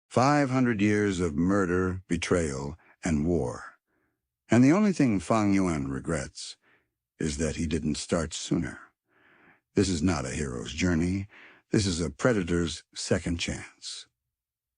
500 years of murder, betrayal, and war. And the only thing Fang Yuan regrets is that he didn't start sooner. This is not a hero's journey. This is a predator's second chance.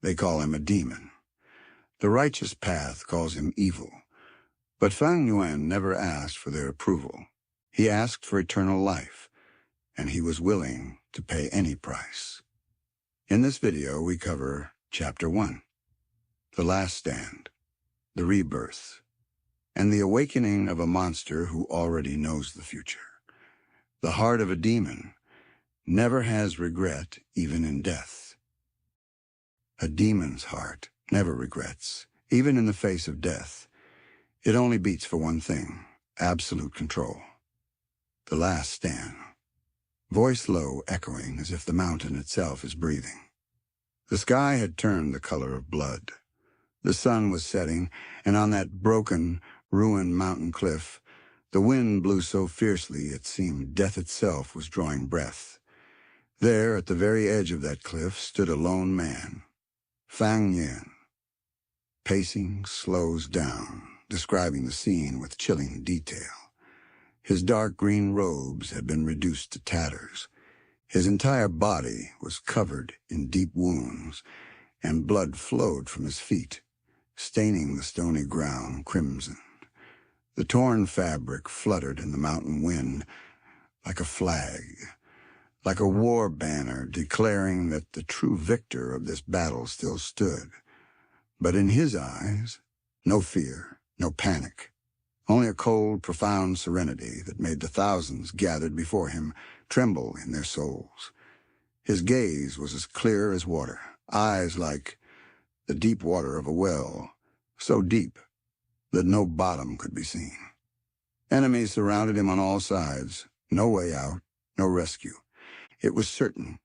They call him a demon. The righteous path calls him evil. But Fang Yuan never asked for their approval. He asked for eternal life, and he was willing to pay any price. In this video, we cover Chapter 1, The Last Stand, The Rebirth, and the awakening of a monster who already knows the future. The heart of a demon never has regret, even in death. A demon's heart never regrets, even in the face of death. It only beats for one thing: absolute control. The Last Stand. Voice low, echoing as if the mountain itself is breathing. The sky had turned the color of blood. The sun was setting, and on that broken, ruined mountain cliff, the wind blew so fiercely it seemed death itself was drawing breath. There, at the very edge of that cliff, stood a lone man, Fang Yuan. Pacing slows down, describing the scene with chilling detail. His dark green robes had been reduced to tatters. His entire body was covered in deep wounds, and blood flowed from his feet, staining the stony ground crimson. The torn fabric fluttered in the mountain wind like a flag, like a war banner declaring that the true victor of this battle still stood. But in his eyes, no fear, no panic, only a cold, profound serenity that made the thousands gathered before him tremble in their souls. His gaze was as clear as water, eyes like the deep water of a well, so deep that no bottom could be seen. Enemies surrounded him on all sides, no way out, no rescue. It was certain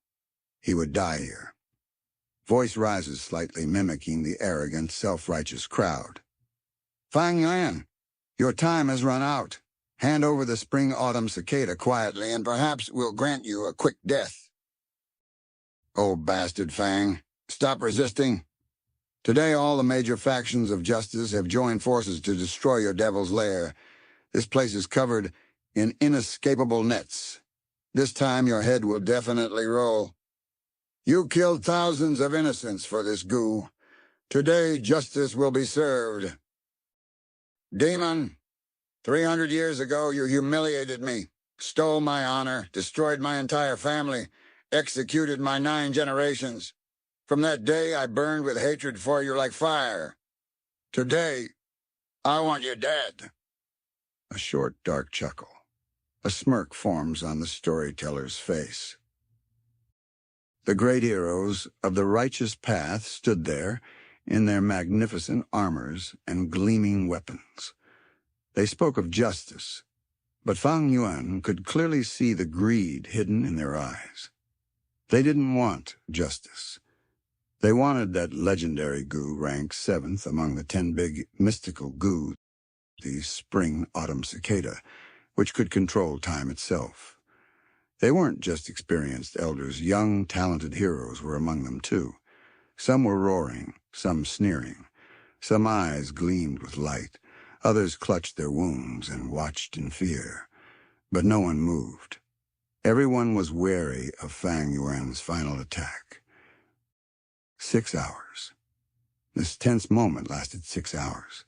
he would die here. Voice rises slightly, mimicking the arrogant, self-righteous crowd. Fang Yuan, your time has run out. Hand over the spring-autumn cicada quietly, and perhaps we'll grant you a quick death. Oh, bastard Fang, stop resisting. Today all the major factions of justice have joined forces to destroy your devil's lair. This place is covered in inescapable nets. This time your head will definitely roll. You killed thousands of innocents for this Gu. Today justice will be served. Demon, 300 years ago you humiliated me, stole my honor, destroyed my entire family, executed my 9 generations. From that day I burned with hatred for you like fire. Today, I want you dead. A short, dark chuckle. A smirk forms on the storyteller's face. The great heroes of the righteous path stood there in their magnificent armors and gleaming weapons. They spoke of justice, but Fang Yuan could clearly see the greed hidden in their eyes. They didn't want justice. They wanted that legendary Gu ranked 7th among the 10 big mystical Gu, the spring-autumn cicada, which could control time itself. They weren't just experienced elders. Young, talented heroes were among them, too. Some were roaring, some sneering. Some eyes gleamed with light. Others clutched their wounds and watched in fear. But no one moved. Everyone was wary of Fang Yuan's final attack. 6 hours. This tense moment lasted 6 hours.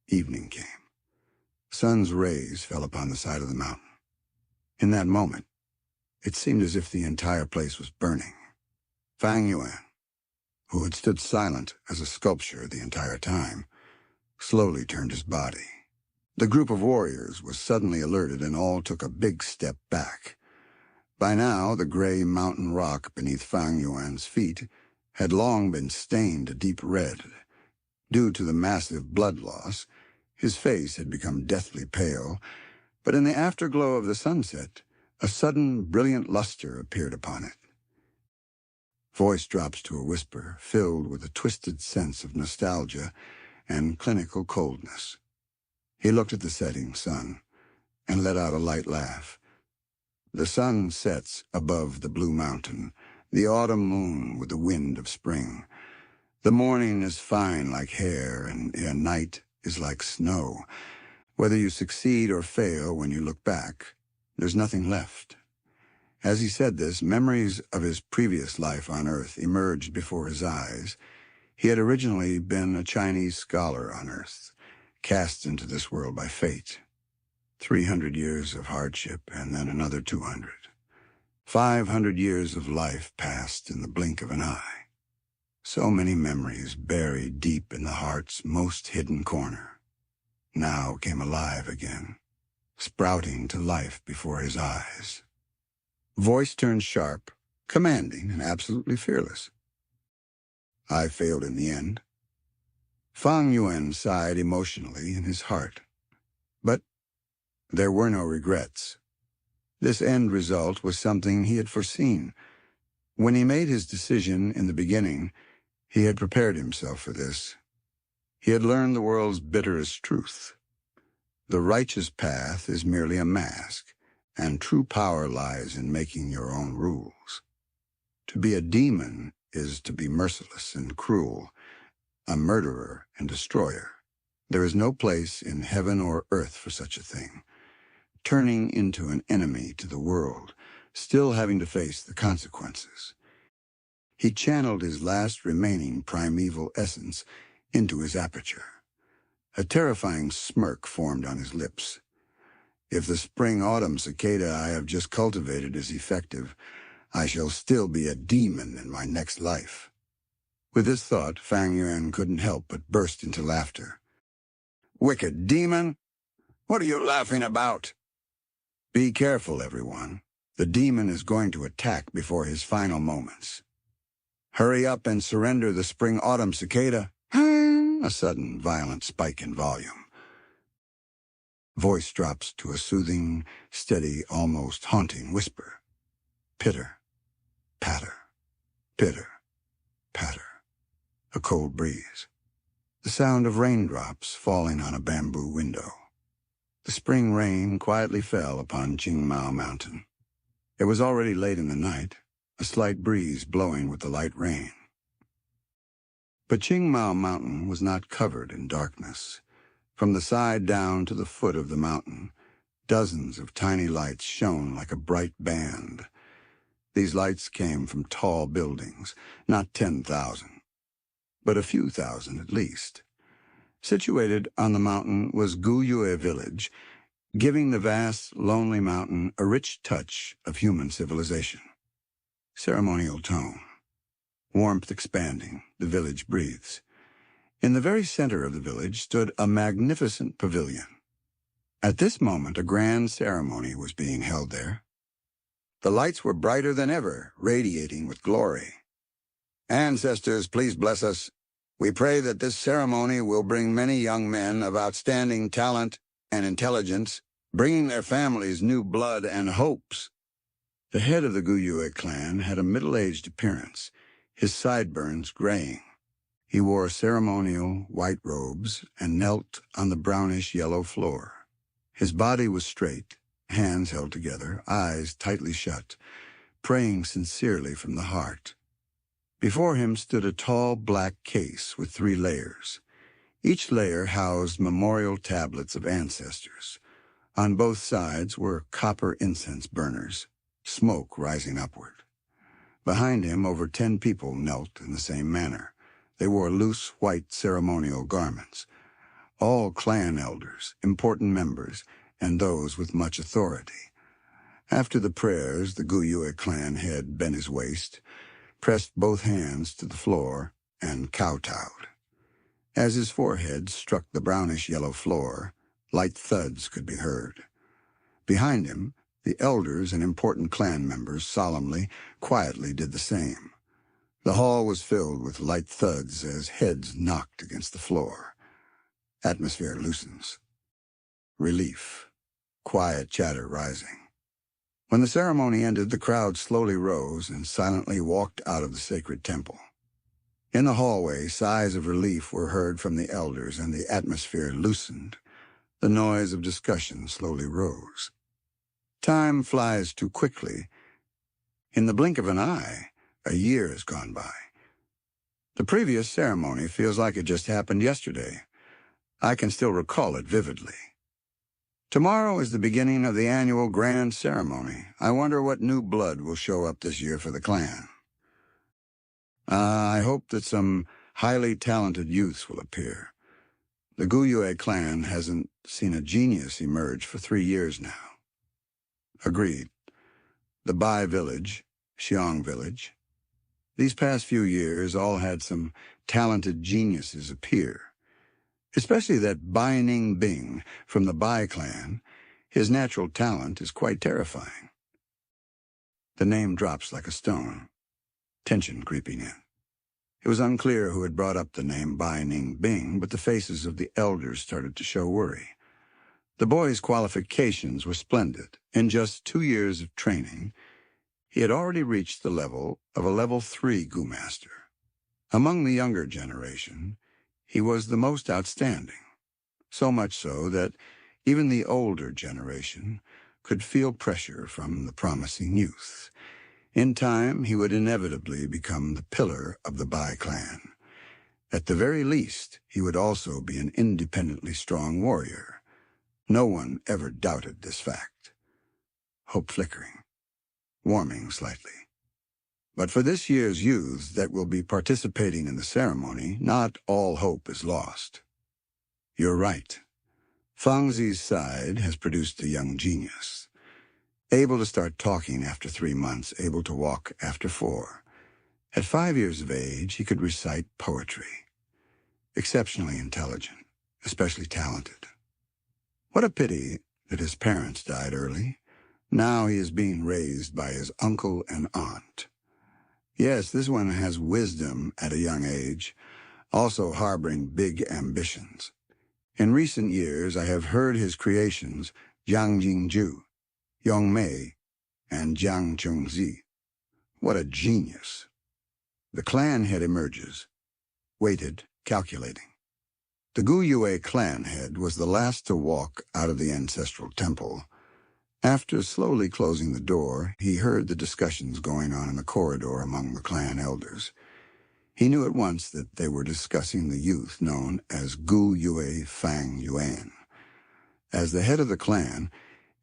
Evening came. Sun's rays fell upon the side of the mountain. In that moment, it seemed as if the entire place was burning. Fang Yuan, who had stood silent as a sculpture the entire time, slowly turned his body. The group of warriors was suddenly alerted, and all took a big step back. By now, the gray mountain rock beneath Fang Yuan's feet had long been stained a deep red. Due to the massive blood loss, his face had become deathly pale, but in the afterglow of the sunset, a sudden brilliant luster appeared upon it. Voice drops to a whisper, filled with a twisted sense of nostalgia and clinical coldness. He looked at the setting sun and let out a light laugh. The sun sets above the blue mountain, the autumn moon with the wind of spring. The morning is fine like hair, and night is like snow. Whether you succeed or fail when you look back, there's nothing left. As he said this, memories of his previous life on Earth emerged before his eyes. He had originally been a Chinese scholar on Earth, cast into this world by fate. 300 years of hardship, and then another 200. 500 years of life passed in the blink of an eye. So many memories buried deep in the heart's most hidden corner, now came alive again, sprouting to life before his eyes. Voice turned sharp, commanding and absolutely fearless. I failed in the end. Fang Yuan sighed emotionally in his heart. But there were no regrets. This end result was something he had foreseen. When he made his decision in the beginning, he had prepared himself for this. He had learned the world's bitterest truth. The righteous path is merely a mask, and true power lies in making your own rules. To be a demon is to be merciless and cruel, a murderer and destroyer. There is no place in heaven or earth for such a thing. Turning into an enemy to the world, still having to face the consequences. He channeled his last remaining primeval essence into his aperture. A terrifying smirk formed on his lips. If the spring-autumn cicada I have just cultivated is effective, I shall still be a demon in my next life. With this thought, Fang Yuan couldn't help but burst into laughter. Wicked demon? What are you laughing about? Be careful, everyone. The demon is going to attack before his final moments. Hurry up and surrender the spring-autumn cicada. A sudden, violent spike in volume. Voice drops to a soothing, steady, almost haunting whisper. Pitter, patter, pitter, patter. A cold breeze. The sound of raindrops falling on a bamboo window. The spring rain quietly fell upon Qingmao Mountain. It was already late in the night, a slight breeze blowing with the light rain. But Qingmao Mountain was not covered in darkness. From the side down to the foot of the mountain, dozens of tiny lights shone like a bright band. These lights came from tall buildings, not 10,000, but a few thousand at least. Situated on the mountain was Gu Yue village, giving the vast, lonely mountain a rich touch of human civilization. Ceremonial tone. Warmth expanding, the village breathes. In the very center of the village stood a magnificent pavilion. At this moment, a grand ceremony was being held there. The lights were brighter than ever, radiating with glory. Ancestors, please bless us. We pray that this ceremony will bring many young men of outstanding talent and intelligence, bringing their families new blood and hopes. The head of the Gu Yue clan had a middle-aged appearance, his sideburns graying. He wore ceremonial white robes and knelt on the brownish-yellow floor. His body was straight, hands held together, eyes tightly shut, praying sincerely from the heart. Before him stood a tall black case with 3 layers. Each layer housed memorial tablets of ancestors. On both sides were copper incense burners, smoke rising upward. Behind him, over 10 people knelt in the same manner. They wore loose white ceremonial garments. All clan elders, important members, and those with much authority. After the prayers, the Gu Yue clan head bent his waist, pressed both hands to the floor, and kowtowed. As his forehead struck the brownish-yellow floor, light thuds could be heard. Behind him, the elders and important clan members solemnly, quietly did the same. The hall was filled with light thuds as heads knocked against the floor. Atmosphere loosens. Relief. Quiet chatter rising. When the ceremony ended, the crowd slowly rose and silently walked out of the sacred temple. In the hallway, sighs of relief were heard from the elders, and the atmosphere loosened. The noise of discussion slowly rose. Time flies too quickly. In the blink of an eye, a year has gone by. The previous ceremony feels like it just happened yesterday. I can still recall it vividly. Tomorrow is the beginning of the annual grand ceremony. I wonder what new blood will show up this year for the clan. I hope that some highly talented youths will appear. The Gu clan hasn't seen a genius emerge for 3 years now. Agreed. The Bai village, Xiong village. These past few years all had some talented geniuses appear. Especially that Bai Ning Bing from the Bai clan. His natural talent is quite terrifying. The name drops like a stone, tension creeping in. It was unclear who had brought up the name Bai Ning Bing, but the faces of the elders started to show worry. The boy's qualifications were splendid. In just 2 years of training, he had already reached the level of a level 3 Gu master. Among the younger generation, he was the most outstanding, so much so that even the older generation could feel pressure from the promising youth. In time, he would inevitably become the pillar of the Bai clan. At the very least, he would also be an independently strong warrior. No one ever doubted this fact. Hope flickering, warming slightly. But for this year's youths that will be participating in the ceremony, not all hope is lost. You're right. Fang Zi's side has produced a young genius. Able to start talking after 3 months, able to walk after 4. At 5 years of age, he could recite poetry. Exceptionally intelligent, especially talented. What a pity that his parents died early. Now he is being raised by his uncle and aunt. Yes, this one has wisdom at a young age, also harboring big ambitions. In recent years, I have heard his creations, Jiang Jingju, Yong Mei, and Jiang Chongzi. What a genius. The clan head emerges, weighted, calculating. The Gu clan head was the last to walk out of the ancestral temple. After slowly closing the door, he heard the discussions going on in the corridor among the clan elders. He knew at once that they were discussing the youth known as Gu Fang Yuan. As the head of the clan,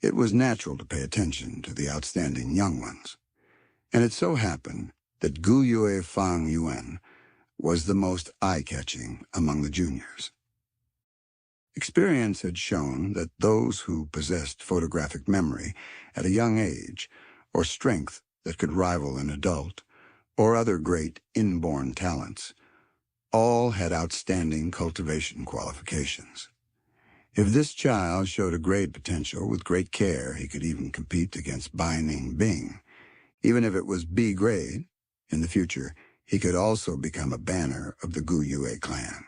it was natural to pay attention to the outstanding young ones. And it so happened that Gu Fang Yuan was the most eye-catching among the juniors. Experience had shown that those who possessed photographic memory at a young age, or strength that could rival an adult, or other great inborn talents, all had outstanding cultivation qualifications. If this child showed a great potential, with great care he could even compete against Bai Ning Bing. Even if it was B grade, in the future he could also become a banner of the Gu clan.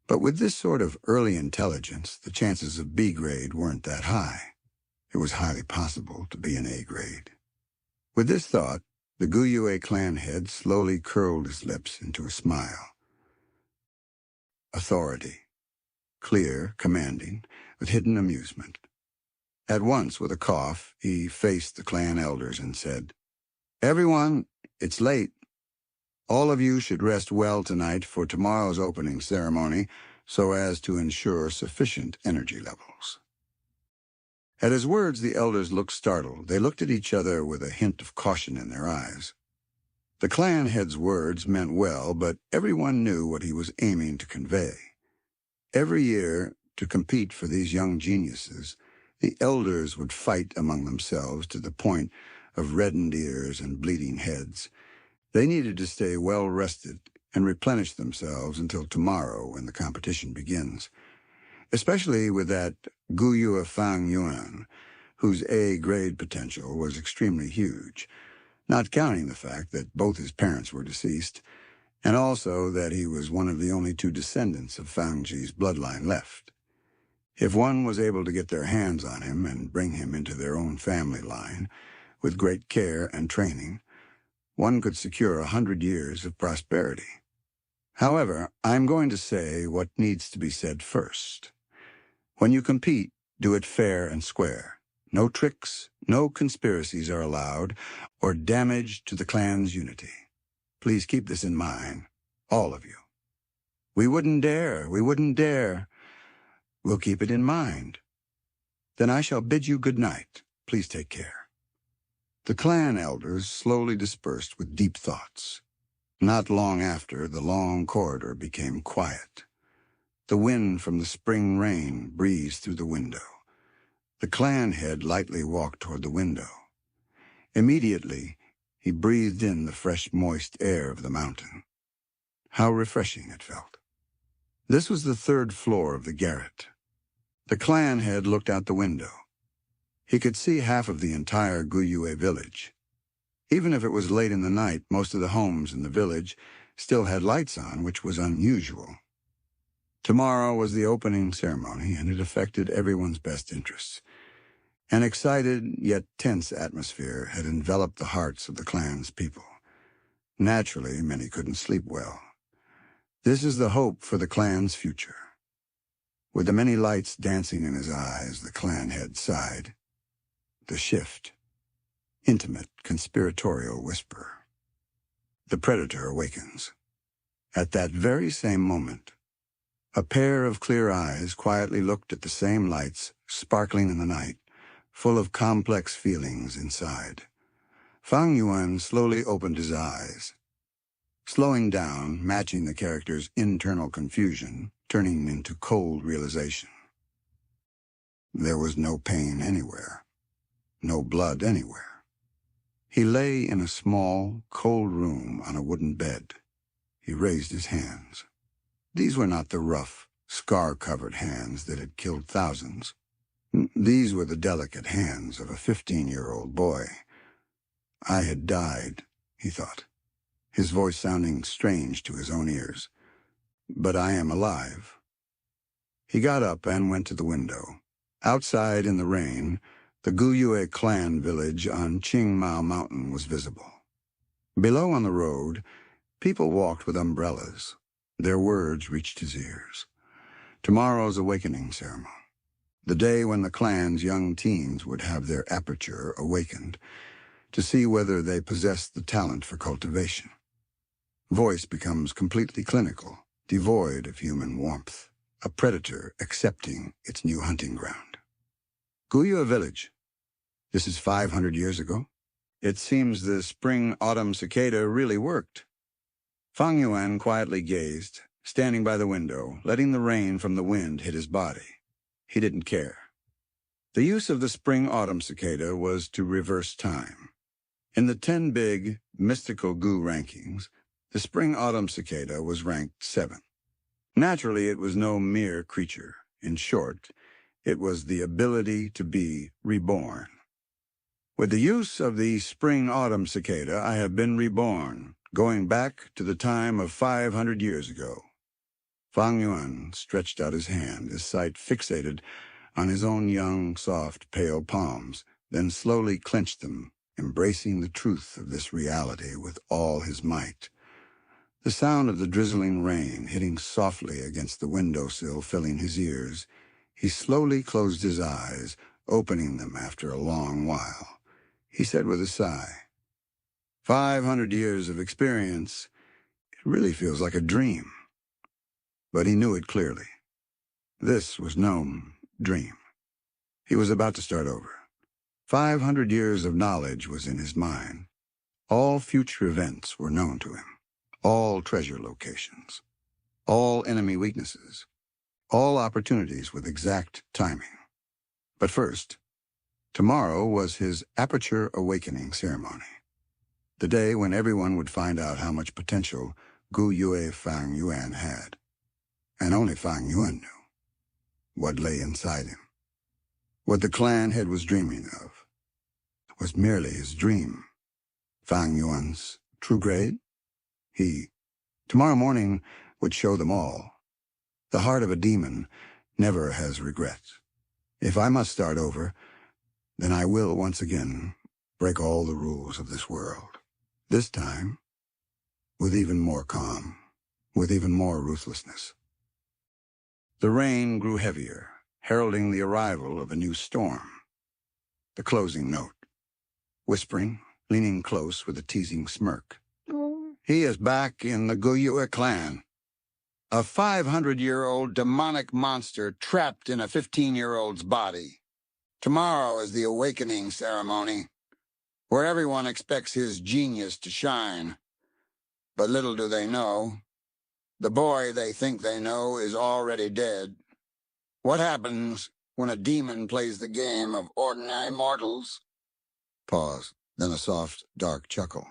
But with this sort of early intelligence, the chances of B grade weren't that high. It was highly possible to be an A grade. With this thought, the Gu clan head slowly curled his lips into a smile. Authority. Clear, commanding, with hidden amusement. At once, with a cough, he faced the clan elders and said, "Everyone, it's late. All of you should rest well tonight for tomorrow's opening ceremony so as to ensure sufficient energy levels." At his words, the elders looked startled. They looked at each other with a hint of caution in their eyes. The clan head's words meant well, but everyone knew what he was aiming to convey. Every year, to compete for these young geniuses, the elders would fight among themselves to the point of reddened ears and bleeding heads. They needed to stay well rested and replenish themselves until tomorrow when the competition begins, especially with that Gu Fang Yuan, whose A-grade potential was extremely huge, not counting the fact that both his parents were deceased, and also that he was one of the only 2 descendants of Fang Ji's bloodline left. If one was able to get their hands on him and bring him into their own family line, with great care and training, one could secure 100 years of prosperity. However, I'm going to say what needs to be said first. When you compete, do it fair and square. No tricks, no conspiracies are allowed, or damage to the clan's unity. Please keep this in mind. All of you. We wouldn't dare, we wouldn't dare. We'll keep it in mind. Then I shall bid you good night. Please take care. The clan elders slowly dispersed with deep thoughts. Not long after, the long corridor became quiet. The wind from the spring rain breezed through the window. The clan head lightly walked toward the window. Immediately, he breathed in the fresh, moist air of the mountain. How refreshing it felt. This was the third floor of the garret. The clan head looked out the window. He could see half of the entire Gu village. Even if it was late in the night, most of the homes in the village still had lights on, which was unusual. Tomorrow was the opening ceremony, and it affected everyone's best interests. An excited yet tense atmosphere had enveloped the hearts of the clan's people. Naturally, many couldn't sleep well. This is the hope for the clan's future. With the many lights dancing in his eyes, the clan head sighed. The shift. Intimate, conspiratorial whisper. The predator awakens. At that very same moment, a pair of clear eyes quietly looked at the same lights, sparkling in the night, full of complex feelings inside. Fang Yuan slowly opened his eyes. Slowing down, matching the character's internal confusion, turning into cold realization. There was no pain anywhere, no blood anywhere. He lay in a small, cold room on a wooden bed. He raised his hands. These were not the rough, scar-covered hands that had killed thousands. These were the delicate hands of a 15-year-old boy. I had died, he thought, his voice sounding strange to his own ears. But I am alive. He got up and went to the window. Outside in the rain, the Gu clan village on Qingmao Mountain was visible. Below on the road, people walked with umbrellas. Their words reached his ears. Tomorrow's awakening ceremony. The day when the clan's young teens would have their aperture awakened to see whether they possessed the talent for cultivation. Voice becomes completely clinical, devoid of human warmth, a predator accepting its new hunting ground. Gu village. This is 500 years ago. It seems the spring-autumn cicada really worked. Fang Yuan quietly gazed, standing by the window, letting the rain from the wind hit his body. He didn't care. The use of the spring-autumn cicada was to reverse time. In the 10 big, mystical Gu rankings, the spring-autumn cicada was ranked 7th. Naturally, it was no mere creature. In short, it was the ability to be reborn. With the use of the spring-autumn cicada, I have been reborn, going back to the time of 500 years ago. Fang Yuan stretched out his hand, his sight fixated on his own young, soft, pale palms, then slowly clenched them, embracing the truth of this reality with all his might. The sound of the drizzling rain hitting softly against the windowsill filling his ears, he slowly closed his eyes, opening them after a long while. He said with a sigh, 500 years of experience, it really feels like a dream. But he knew it clearly. This was no dream. He was about to start over. 500 years of knowledge was in his mind. All future events were known to him. All treasure locations. All enemy weaknesses. All opportunities with exact timing. But first, tomorrow was his Aperture Awakening ceremony. The day when everyone would find out how much potential Gu Fang Yuan had. And only Fang Yuan knew what lay inside him. What the clan head was dreaming of was merely his dream. Fang Yuan's true grade? Tomorrow morning would show them all. The heart of a demon never has regrets. If I must start over, then I will once again break all the rules of this world. This time, with even more calm, with even more ruthlessness. The rain grew heavier, heralding the arrival of a new storm. The closing note. Whispering, leaning close with a teasing smirk. He is back in the Gu clan, a 500-year-old demonic monster trapped in a 15-year-old's body. Tomorrow is the awakening ceremony, where everyone expects his genius to shine. But little do they know, the boy they think they know is already dead. What happens when a demon plays the game of ordinary mortals? Pause, then a soft, dark chuckle.